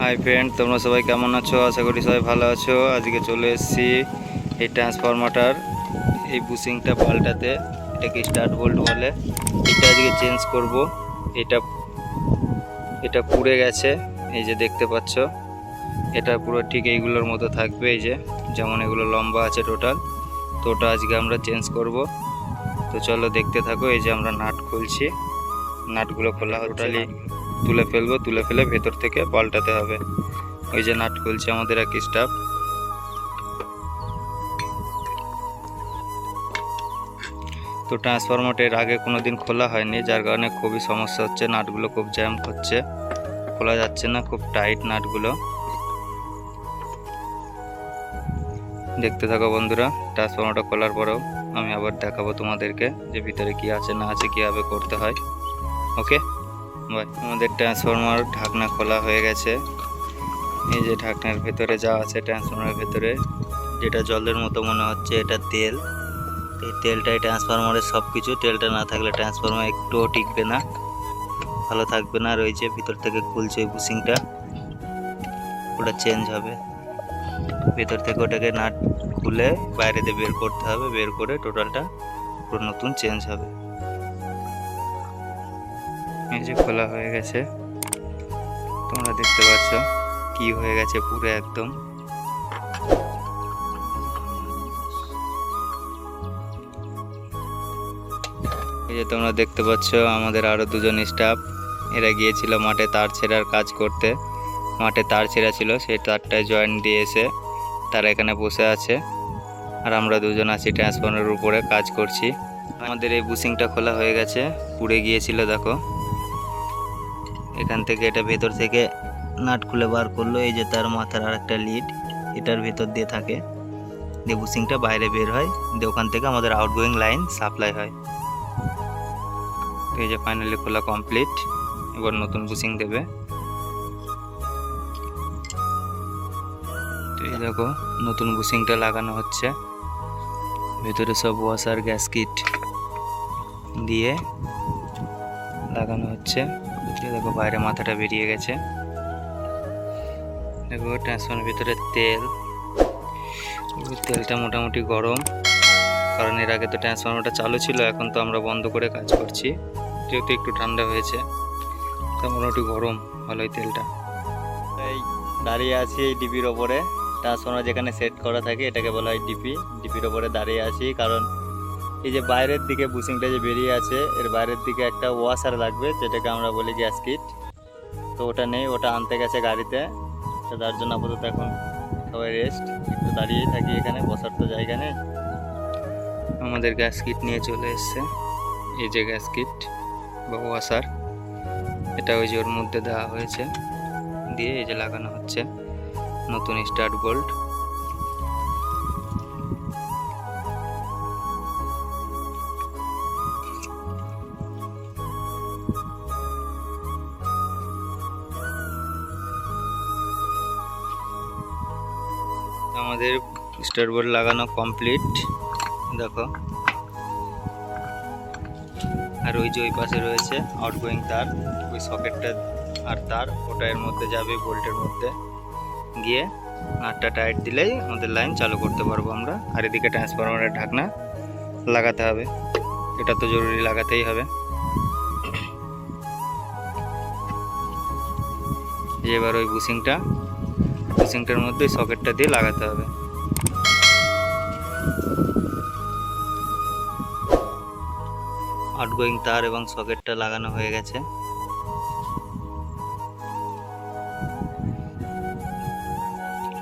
Hi friend, তোমরা সবাই কেমন আছো? আশা করি সবাই ভালো আছো। আজকে চলে এসেছি এই ট্রান্সফরমারটার এই বুশিংটা পাল্টাতে। এটাকে স্টার্ট বোল্ট বলে। এটা আজকে চেঞ্জ করব। এটা এটা পুড়ে গেছে, এই যে দেখতে পাচ্ছ। এটা পুরো ঠিক এইগুলোর মতো থাকবে, এই যে যেমন এগুলো লম্বা আছে টোটাল। তো ওটা আজকে আমরা চেঞ্জ করব। তো চলো দেখতে থাকো। এই যে আমরা নাট খুলছি, নাটগুলো খোলা টোটালি তুলে ফেলবো, তুলে ফেলে ভেতর থেকে পাল্টাতে হবে। ওই যে নাট খুলছে আমাদের এক স্টাফ। তো ট্রান্সফরমারটা এর আগে কোনোদিন খোলা হয়নি, যার কারণে খুবই সমস্যা হচ্ছে। নাটগুলো খুব জ্যাম হচ্ছে, খোলা যাচ্ছে না, খুব টাইট নাটগুলো। দেখতে থাকো বন্ধুরা। ট্রান্সফরমারটা খোলার পরেও আমি আবার দেখাবো তোমাদেরকে যে ভিতরে কি আছে না আছে, কীভাবে করতে হয়। Okay bye. আমাদের ট্রান্সফরমার ঢাকনা খোলা হয়ে গেছে। এই যে ঢাকনার ভেতরে যা আছে, ট্রান্সফরমারের ভেতরে যেটা জলের মতো মনে হচ্ছে, এটা তেল। এই তেলটাই ট্রান্সফরমারের সব কিছু। তেলটা না থাকলে ট্রান্সফরমার একটুও টিকবে না, ভালো থাকবে না। আর ওই যে ভিতর থেকে খুলছে ওই বুশিংটা, ওটা চেঞ্জ হবে। ভেতর থেকে ওটাকে নাট খুলে বাইরে দিয়ে বের করতে হবে, বের করে টোটালটা পুরো নতুন চেঞ্জ হবে। এই যে খোলা হয়ে গেছে, তোমরা দেখতে পাচ্ছ কি হয়ে গেছে পুরো একদম। এই যে তোমরা দেখতে পাচ্ছ আমাদের আরো দুজন স্টাফ, এরা গিয়েছিল মাঠে তার ছেঁড়ার কাজ করতে। মাঠে তার ছেঁড়া ছিল, সেই তারটায় জয়েন্ট দিয়ে এসে তারা এখানে বসে আছে। আর আমরা দুজন আছি ট্রান্সফরমারের উপরে কাজ করছি। আমাদের এই বুশিংটা খোলা হয়ে গেছে, পুড়ে গিয়েছিল দেখো। এখান থেকে এটা ভেতর থেকে নাট খুলে বার করলো। এই যে তার মাথার আর একটা লিড এটার ভেতর দিয়ে থাকে, দিয়ে বুশিংটা বাইরে বের হয়, দিয়ে ওখান থেকে আমাদের আউটগোয়িং লাইন সাপ্লাই হয়। এই যে ফাইনালি খোলা কমপ্লিট। এবার নতুন বুশিং দেবে। এই দেখো নতুন বুশিংটা লাগানো হচ্ছে। ভেতরে সব ওয়াশার গ্যাসকিট দিয়ে লাগানো হচ্ছে। দেখো বাইরে মাথাটা বেরিয়ে গেছে। দেখো ট্রান্সফরমারের ভিতরে তেলটা মোটামুটি গরম, কারণ এর আগে তো ট্রান্সফরমারটা চালু ছিল, এখন তো আমরা বন্ধ করে কাজ করছি। যেহেতু একটু ঠান্ডা হয়েছে, তা মোটামুটি গরম ভালোই তেলটা। এই দাঁড়িয়ে আছি এই ডিপির ওপরে। ট্রান্সফরমার যেখানে সেট করা থাকে এটাকে বলা হয় ডিপি। ডিপির ওপরে দাঁড়িয়ে আছি কারণ এই যে বাইরের দিকে বুশিংটা যে বেরিয়ে আছে, এর বাইরের দিকে একটা ওয়াশার লাগবে, যেটাকে আমরা বলি গ্যাস কিট। তো ওটা নেই, ওটা আনতে গেছে গাড়িতে। তো তার জন্য আপাতত এখন সবাই রেস্ট, একটু দাঁড়িয়েই থাকি এখানে, বসার তো জায়গা নেই। আমাদের গ্যাস কিট নিয়ে চলে এসছে। এই যে গ্যাস কিট বা ওয়াশার, এটা ওই যে ওর মধ্যে দেওয়া হয়েছে, দিয়ে এই যে লাগানো হচ্ছে নতুন স্টার্ট বোল্ট। আমাদের স্টার্ট বোল্ট লাগানো কমপ্লিট দেখো। আর ওই যে ওই পাশে রয়েছে আউটগোয়িং তার, ওই সকেটটা আর তার, ওটা এর মধ্যে যাবে, বোল্টের মধ্যে গিয়ে নাটটা টাইট দিলেই আমাদের লাইন চালু করতে পারবো আমরা। আর এদিকে ট্রান্সফরমারের ঢাকনা লাগাতে হবে, এটা তো জরুরি, লাগাতেই হবে। এবার ওই বুশিংটার মধ্যে সকেটটা দিয়ে লাগাতে হবে। আউটগোয়িং তার এবং সকেটটা লাগানো হয়ে গেছে।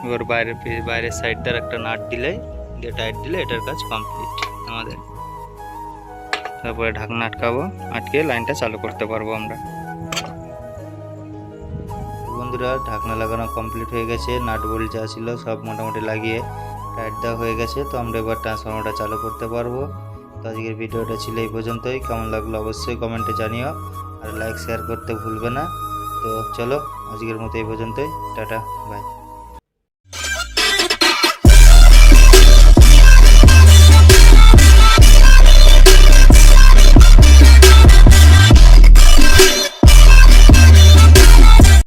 এবার বাইরের সাইডটার একটা নাট দিলে, দিয়ে টাইট দিলে এটার কাজ কমপ্লিট আমাদের। তারপরে ঢাকনা আটকাবো, আটকে লাইনটা চালু করতে পারবো আমরা। বন্ধুরা ঢাকনা লাগানো কমপ্লিট হয়ে গেছে, নাট বোল্ট যা ছিল সব মোটামুটি লাগিয়ে টাইট দেওয়া হয়ে গেছে। তো আমরা এবার ট্রান্সফরমারটা চালু করতে পারবো। তো আজকের ভিডিওটা ছিল এই পর্যন্তই। কেমন লাগলো অবশ্যই কমেন্টে জানিও, আর লাইক শেয়ার করতে ভুলবে না। তো চলো আজকের মতো এই পর্যন্তই, টাটা বাই।